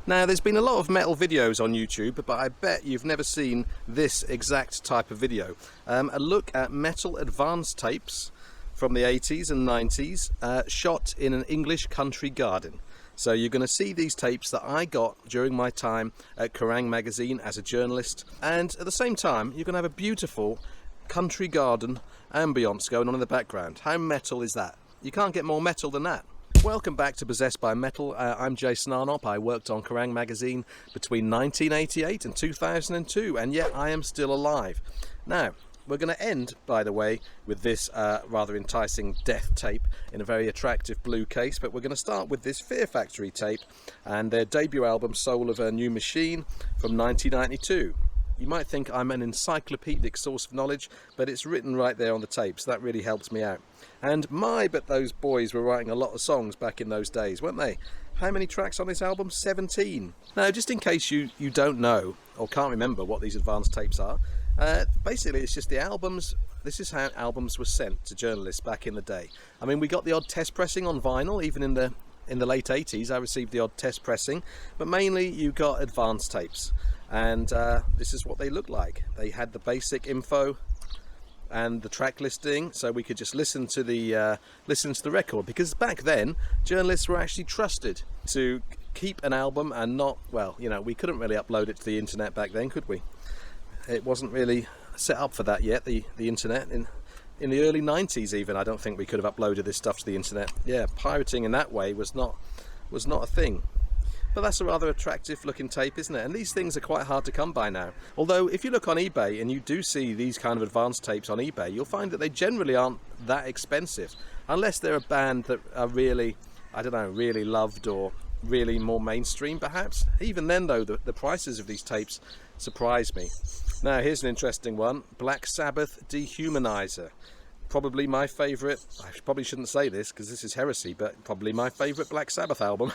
Now, there's been a lot of metal videos on YouTube, but I bet you've never seen this exact type of video. A look at metal advance tapes from the 80s and 90s, shot in an English country garden. So you're going to see these tapes that I got during my time at Kerrang magazine as a journalist, and at the same time you're going to have a beautiful country garden ambience going on in the background. How metal is that? You can't get more metal than that. Welcome back to Possessed by Metal. I'm Jason Arnott. I worked on Kerrang magazine between 1988 and 2002, and yet I am still alive. Now, we're going to end, by the way, with this rather enticing death tape in a very attractive blue case, but we're going to start with this Fear Factory tape and their debut album, Soul of a New Machine, from 1992. You might think I'm an encyclopedic source of knowledge, but it's written right there on the tape, so that really helps me out. And but those boys were writing a lot of songs back in those days, weren't they? How many tracks on this album? 17. Now, just in case you don't know or can't remember what these advanced tapes are, basically it's just the albums. This is how albums were sent to journalists back in the day. I mean, we got the odd test pressing on vinyl, even in the late 80s I received the odd test pressing, but mainly you got advanced tapes. And this is what they looked like. They had the basic info and the track listing, so we could just listen to the record, because back then journalists were actually trusted to keep an album and not, well, you know, we couldn't really upload it to the internet back then, could we? It wasn't really set up for that yet, the internet. In the early 90s even, I don't think we could have uploaded this stuff to the internet. Yeah, pirating in that way was not a thing. But that's a rather attractive looking tape, isn't it? And these things are quite hard to come by now. Although if you look on eBay and you do see these kind of advanced tapes on eBay, you'll find that they generally aren't that expensive, unless they're a band that are really, I don't know, really loved or really more mainstream perhaps. Even then though, the prices of these tapes surprise me. Now here's an interesting one. Black Sabbath, Dehumanizer. Probably my favourite, I probably shouldn't say this because this is heresy, but probably my favourite Black Sabbath album.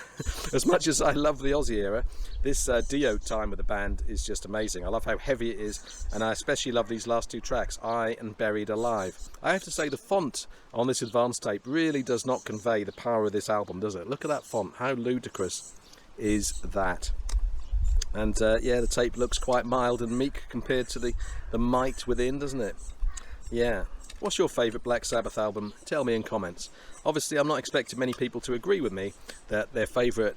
As much as I love the Aussie era, this Dio time with the band is just amazing. I love how heavy it is, and I especially love these last two tracks, I and Buried Alive. I have to say the font on this advanced tape really does not convey the power of this album, does it? Look at that font, how ludicrous is that? And yeah, the tape looks quite mild and meek compared to the might within, doesn't it? Yeah. What's your favourite Black Sabbath album? Tell me in comments. Obviously, I'm not expecting many people to agree with me that their favourite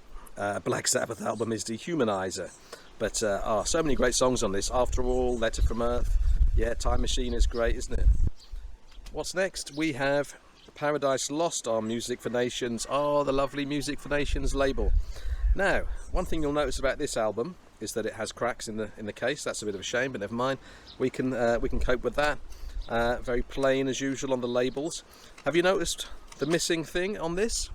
Black Sabbath album is Dehumanizer. But, so many great songs on this. After All, Letter from Earth. Yeah, Time Machine is great, isn't it? What's next? We have Paradise Lost on Music for Nations. Oh, the lovely Music for Nations label. Now, one thing you'll notice about this album is that it has cracks in the case. That's a bit of a shame, but never mind. We can cope with that. Very plain as usual on the labels. Have you noticed the missing thing on this?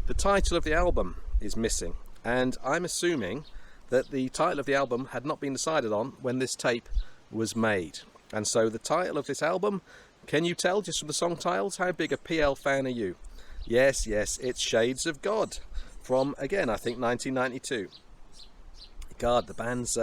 The title of the album is missing, and I'm assuming that the title of the album had not been decided on when this tape was made. And so the title of this album, can you tell just from the song titles? How big a PL fan are you? Yes, it's Shades of God from, again, I think 1992. God, the band's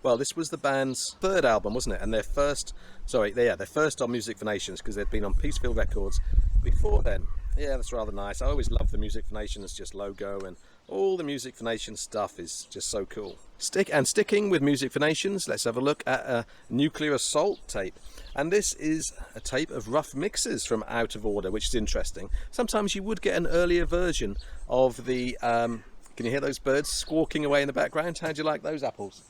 well, this was the band's third album, wasn't it? And their first on Music for Nations, because they'd been on Peacefield Records before then. Yeah, that's rather nice. I always love the Music for Nations just logo, and all the Music for Nations stuff is just so cool. Sticking with Music for Nations, let's have a look at a Nuclear Assault tape. And this is a tape of rough mixes from Out of Order, which is interesting. Sometimes you would get an earlier version of the can you hear those birds squawking away in the background? How do you like those apples?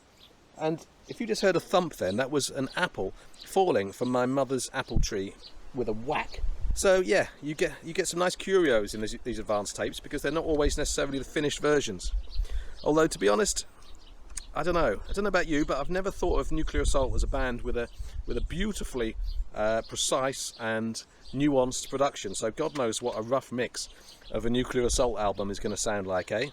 And if you just heard a thump then, that was an apple falling from my mother's apple tree with a whack. So yeah, you get some nice curios in these advanced tapes, because they're not always necessarily the finished versions. Although, to be honest, I don't know about you, but I've never thought of Nuclear Assault as a band with a beautifully precise and nuanced production. So God knows what a rough mix of a Nuclear Assault album is going to sound like, eh?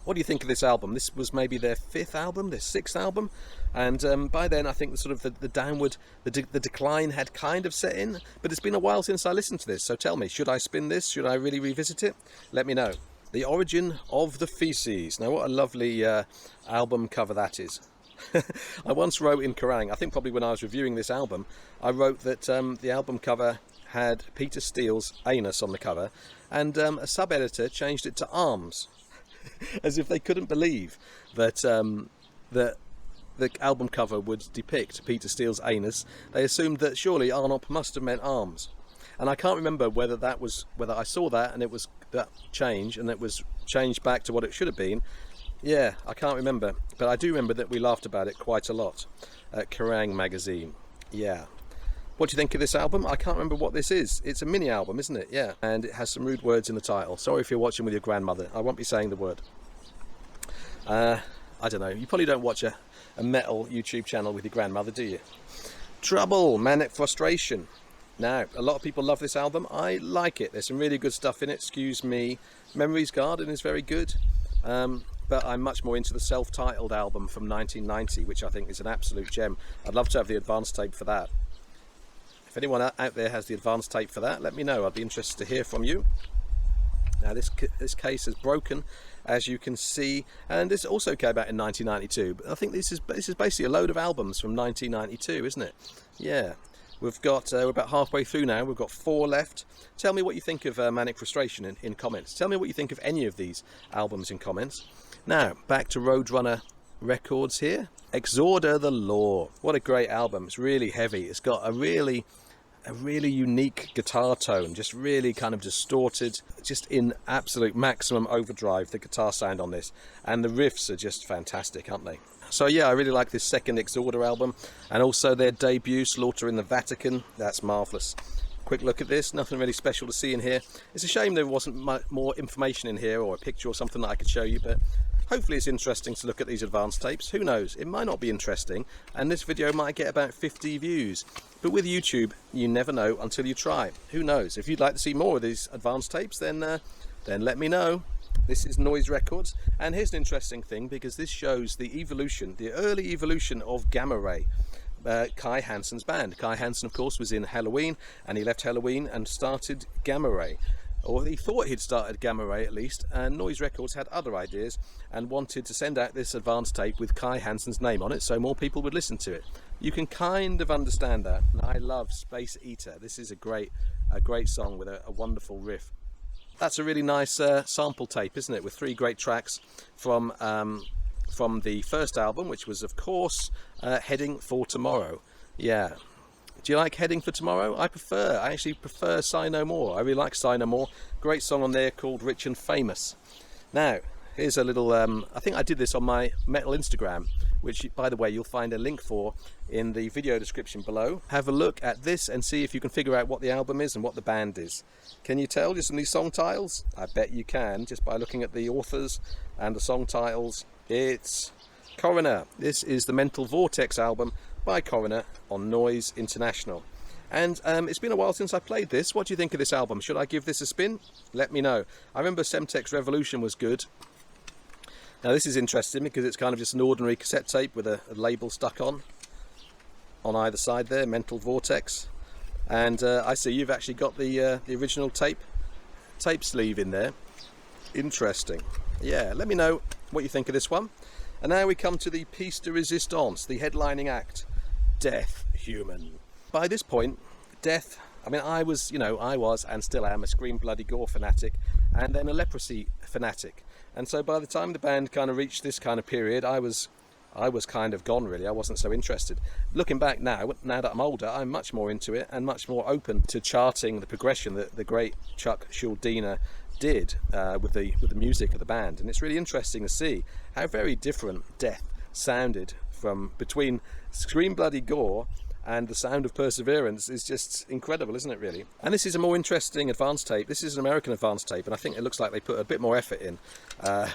What do you think of this album? This was maybe their fifth album, their sixth album, and by then I think the decline had kind of set in. But it's been a while since I listened to this, so tell me, should I spin this? Should I really revisit it? Let me know. The Origin of the Feces. Now, what a lovely album cover that is. I once wrote in Kerrang, I think probably when I was reviewing this album, I wrote that the album cover had Peter Steele's anus on the cover, and a sub-editor changed it to arms. as if they couldn't believe that that the album cover would depict Peter Steele's anus. They assumed that surely Arnop must have meant arms. And I can't remember whether I saw that and it was that change and it was changed back to what it should have been. Yeah, I can't remember, but I do remember that we laughed about it quite a lot at Kerrang magazine. Yeah. What do you think of this album? I can't remember what this is. It's a mini album, isn't it? Yeah. And it has some rude words in the title. Sorry if you're watching with your grandmother. I won't be saying the word. I don't know. You probably don't watch a metal YouTube channel with your grandmother, do you? Trouble, Manic Frustration. Now, a lot of people love this album. I like it. There's some really good stuff in it. Excuse me. Memories Garden is very good. But I'm much more into the self-titled album from 1990, which I think is an absolute gem. I'd love to have the advance tape for that. If anyone out there has the advance tape for that, let me know. I'd be interested to hear from you. Now this case is broken, as you can see, and this also came out in 1992. But I think this is basically a load of albums from 1992, isn't it? Yeah. We've got, we're about halfway through now. We've got 4 left. Tell me what you think of Manic Frustration in comments. Tell me what you think of any of these albums in comments. Now, back to Roadrunner Records here. Exhorder the Law. What a great album. It's really heavy. It's got a really unique guitar tone, just really kind of distorted, just in absolute maximum overdrive, the guitar sound on this. And the riffs are just fantastic, aren't they? So yeah, I really like this second Exhorder album, and also their debut, Slaughter in the Vatican. That's marvellous. Quick look at this, nothing really special to see in here. It's a shame there wasn't more information in here, or a picture or something that I could show you, but hopefully it's interesting to look at these advanced tapes. Who knows, it might not be interesting, and this video might get about 50 views. But with YouTube, you never know until you try. Who knows? If you'd like to see more of these advanced tapes, then let me know. This is Noise Records, and here's an interesting thing, because this shows the evolution, the early evolution of Gamma Ray, Kai Hansen's band. Kai Hansen, of course, was in Halloween, and he left Halloween and started Gamma Ray. Or he thought he'd started Gamma Ray at least, and Noise Records had other ideas and wanted to send out this advanced tape with Kai Hansen's name on it so more people would listen to it. You can kind of understand that. And I love Space Eater. This is a great song with a wonderful riff. That's a really nice sample tape, isn't it, with 3 great tracks from the first album, which was, of course, Heading for Tomorrow. Yeah. Do you like Heading for Tomorrow? I actually prefer Sigh No More. I really like Sigh No More. Great song on there called Rich and Famous. Now, here's a little, I think I did this on my metal Instagram, which, by the way, you'll find a link for in the video description below. Have a look at this and see if you can figure out what the album is and what the band is. Can you tell just from these song titles? I bet you can, just by looking at the authors and the song titles. It's Coroner. This is the Mental Vortex album by Coroner on Noise International. And it's been a while since I played this. What do you think of this album? Should I give this a spin? Let me know. I remember Semtex Revolution was good. Now this is interesting because it's kind of just an ordinary cassette tape with a label stuck on either side there, Mental Vortex. And I see you've actually got the original tape sleeve in there. Interesting. Yeah, let me know what you think of this one. And now we come to the piece de resistance, the headlining act, Death-Human. By this point, Death, I mean, I was and still am a Scream Bloody Gore fanatic, and then a Leprosy fanatic. And so by the time the band kind of reached this kind of period, I was kind of gone, really. I wasn't so interested. Looking back now that I'm older, I'm much more into it and much more open to charting the progression that the great Chuck Schuldiner did with the music of the band. And it's really interesting to see how very different Death sounded from between Scream Bloody Gore and the sound of Perseverance. Is just incredible, isn't it, really? And this is a more interesting advanced tape. This is an American advanced tape, and I think it looks like they put a bit more effort in,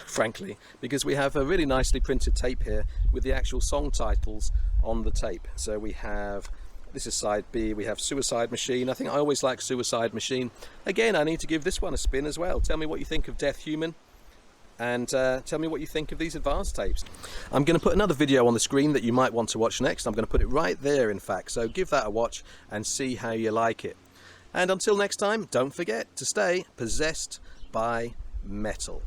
frankly, because we have a really nicely printed tape here with the actual song titles on the tape. So we have, this is side B, we have Suicide Machine. I think I always like Suicide Machine. Again, I need to give this one a spin as well. Tell me what you think of Death-Human, and tell me what you think of these advanced tapes. I'm going to put another video on the screen that you might want to watch next. I'm going to put it right there, in fact, so give that a watch and see how you like it. And until next time, don't forget to stay possessed by metal.